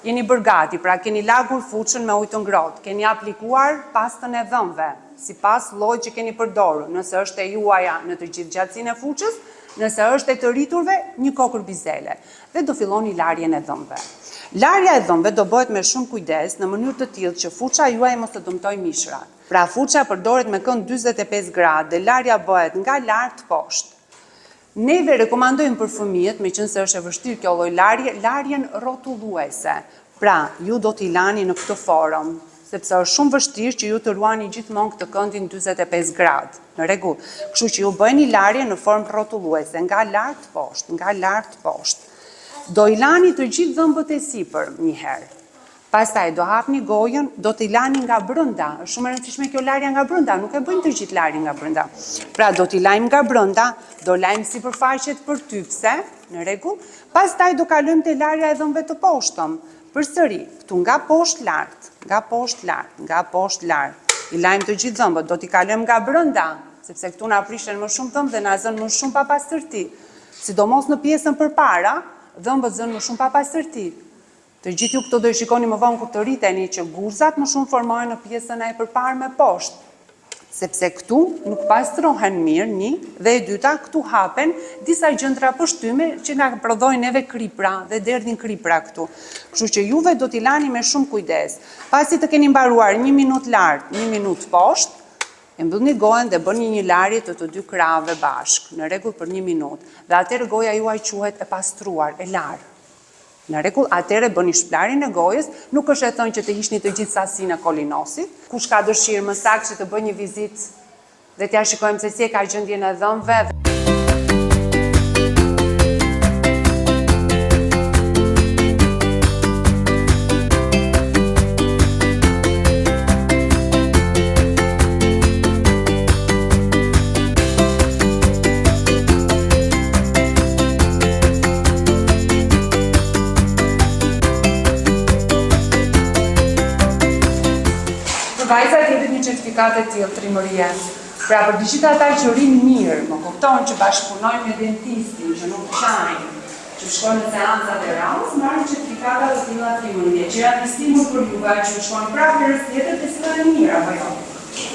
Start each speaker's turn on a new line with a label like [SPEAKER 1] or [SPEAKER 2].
[SPEAKER 1] jeni bërë gati, pra keni lagur fuqën me ujë të ngrohtë, keni aplikuar pastën e dhëmbëve, sipas llojit që keni përdorur, nëse është e juaja në të gjithë gjatësinë e fuqës, nëse është e të rriturve, një kokër bizele, dhe do filloni larjen e dhëmbëve. Larja e dhëmbëve do bëhet me shumë kujdes në mënyrë të tillë që fuça juaj mos të dëmtojë mishrat. Pra fuça përdoret me kënd 45 gradë dhe larja bëhet nga lart poshtë. Neve rekomandojmë për fëmijët, meqense është e vështirë kjo lloj larje, larjen rrotulluese. Pra, ju do t'i lani në këtë formë, sepse është shumë vështirë që ju të ruani gjithmonë këtë këndin 45 gradë. Në rregull. Kështu që ju bëni larje në formë rrotulluese, nga lart poshtë, nga lart poshtë. Do i lani të gjithë dhëmbët e sipër një herë. Pastaj do hapni gojën, do t'i lani nga brenda. Është shumë e rëndësishme kjo larja nga brenda, nuk e bëjmë të gjithë larjen nga brenda. Pra do t'i lajmë nga brenda, do lajmë sipërfaqet përtypse, në rregull. Pastaj do kalojmë te larja e dhëmbëve të poshtëm. Përsëri, këtu nga poshtë lart, nga poshtë lart, nga poshtë lart. I lajmë të gjithë dhëmbët, do t'i kalojmë nga brenda, sepse këtu na prishen më shumë dhëmbë dhe na zën më shumë papastërti. Sidomos në pjesën përpara, dhëmbët zën më shumë papastërti. Të gjithë ju këto do i shikoni më vonë kur të rriteni që guzat më shumë formohen në pjesën e përparme me poshtë. Sepse këtu nuk pastrohen mirë, një, dhe e dyta, këtu hapen disa gjëndra pështyme që nga prodhojnë neve kripra dhe derdhin kripra këtu. Kështu që juve do t'i lani me shumë kujdes. Pasi të keni mbaruar 1 minutë lart, 1 minutë poshtë, e mbyllni gojen dhe bëni një larje të dy krave bashkë, në rregull për 1 minutë. Dhe atëherë goja juaj quhet e pastruar, e larë. Në rregull, atëherë bëni shplarjen e gojës, nuk është e thënë që të hiqni të gjithë sasinë e kolinosit. Kush ka dëshirë më saktë që të bëjë një vizitë dhe t'ja shikojmë se si e ka gjendjen e dhëmbëve. Vajzat jepet një certifikat e tillë trimërie. Pra për të gjithë ata që rinë mirë, më kupton që bashkëpunojnë me dentistin, që nuk qajnë, që shkojnë në seancat e radhës, marrin certifikatat e tilla trimërie, që janë një stimul për juve që shkojnë prapë herës tjetër të sillën e mirë, apo jo?